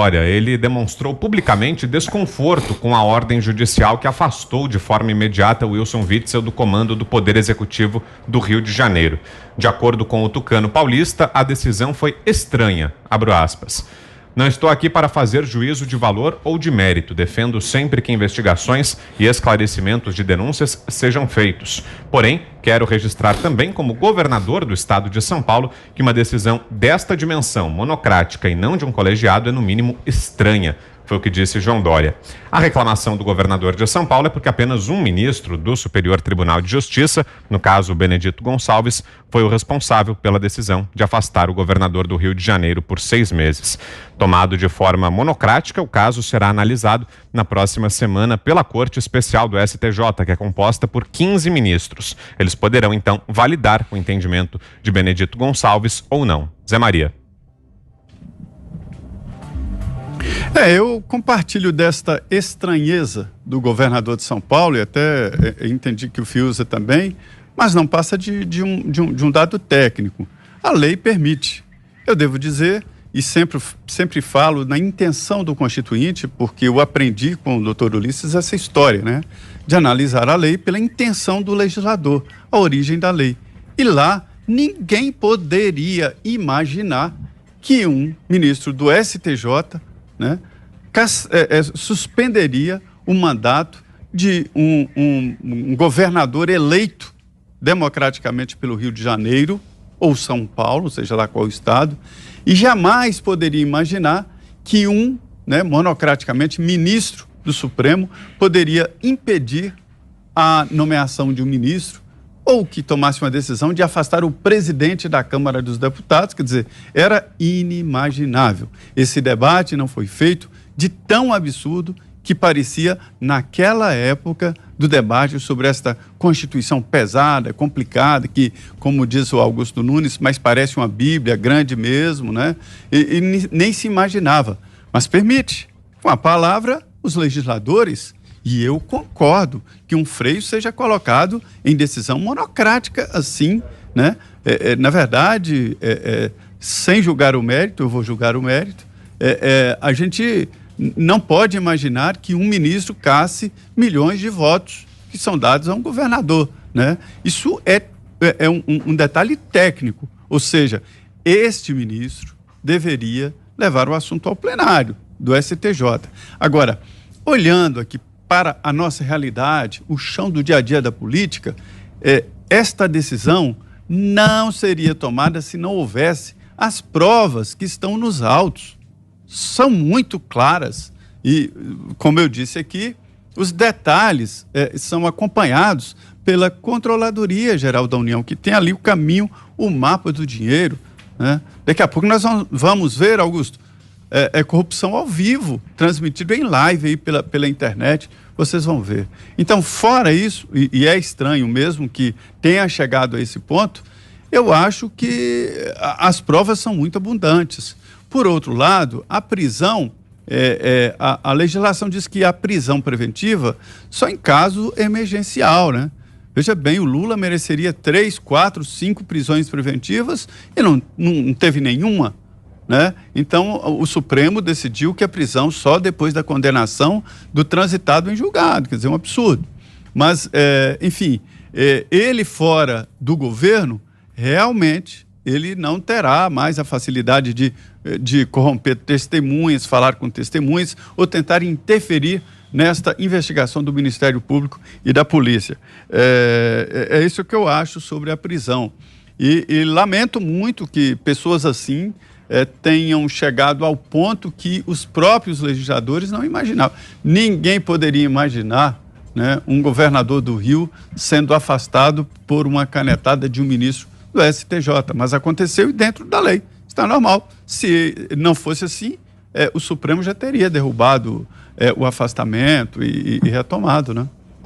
Olha, ele demonstrou publicamente desconforto com a ordem judicial que afastou de forma imediata Wilson Witzel do comando do Poder Executivo do Rio de Janeiro. De acordo com o tucano paulista, a decisão foi estranha, abro aspas. Não estou aqui para fazer juízo de valor ou de mérito. Defendo sempre que investigações e esclarecimentos de denúncias sejam feitos. Porém, quero registrar também como governador do estado de São Paulo que uma decisão desta dimensão, monocrática e não de um colegiado, é no mínimo estranha. Foi o que disse João Dória. A reclamação do governador de São Paulo é porque apenas um ministro do Superior Tribunal de Justiça, no caso Benedito Gonçalves, foi o responsável pela decisão de afastar o governador do Rio de Janeiro por 6 meses. Tomado de forma monocrática, o caso será analisado na próxima semana pela Corte Especial do STJ, que é composta por 15 ministros. Eles poderão, então, validar o entendimento de Benedito Gonçalves ou não. Zé Maria. Eu compartilho desta estranheza do governador de São Paulo e até entendi que o Fiuza também, mas não passa de um dado técnico. A lei permite. Eu devo dizer, e sempre falo na intenção do Constituinte, porque eu aprendi com o doutor Ulisses essa história, né? De analisar a lei pela intenção do legislador, a origem da lei. E lá, ninguém poderia imaginar que um ministro do STJ, né, suspenderia o mandato de um governador eleito democraticamente pelo Rio de Janeiro ou São Paulo, seja lá qual estado, e jamais poderia imaginar que monocraticamente, ministro do Supremo poderia impedir a nomeação de um ministro ou que tomasse uma decisão de afastar o presidente da Câmara dos Deputados. Quer dizer, era inimaginável. Esse debate não foi feito de tão absurdo que parecia naquela época do debate sobre esta Constituição pesada, complicada, que, como diz o Augusto Nunes, mas parece uma Bíblia grande mesmo, né? E nem se imaginava. Mas permite, com a palavra, os legisladores. E eu concordo que um freio seja colocado em decisão monocrática assim, né? Na verdade, sem julgar o mérito, eu vou julgar o mérito, a gente não pode imaginar que um ministro casse milhões de votos que são dados a um governador, né? Isso é um detalhe técnico, ou seja, este ministro deveria levar o assunto ao plenário do STJ. Agora, olhando aqui para a nossa realidade, o chão do dia a dia da política, esta decisão não seria tomada se não houvesse as provas que estão nos autos. São muito claras e, como eu disse aqui, os detalhes são acompanhados pela Controladoria Geral da União, que tem ali o caminho, o mapa do dinheiro, né? Daqui a pouco nós vamos ver, Augusto, corrupção ao vivo, transmitido em live aí pela internet, vocês vão ver. Então, fora isso, e é estranho mesmo que tenha chegado a esse ponto, eu acho que as provas são muito abundantes. Por outro lado, a prisão, a legislação diz que a prisão preventiva só em caso emergencial, né? Veja bem, o Lula mereceria 3, 4, 5 prisões preventivas e não teve nenhuma, né? Então, o Supremo decidiu que a prisão só depois da condenação do transitado em julgado, quer dizer, um absurdo. Mas, enfim, ele fora do governo, realmente, ele não terá mais a facilidade de corromper testemunhas, falar com testemunhas ou tentar interferir nesta investigação do Ministério Público e da Polícia. É isso que eu acho sobre a prisão. E lamento muito que pessoas assim tenham chegado ao ponto que os próprios legisladores não imaginavam. Ninguém poderia imaginar, né, um governador do Rio sendo afastado por uma canetada de um ministro do STJ, mas aconteceu e dentro da lei, está normal. Se não fosse assim, o Supremo já teria derrubado o afastamento e retomado, né?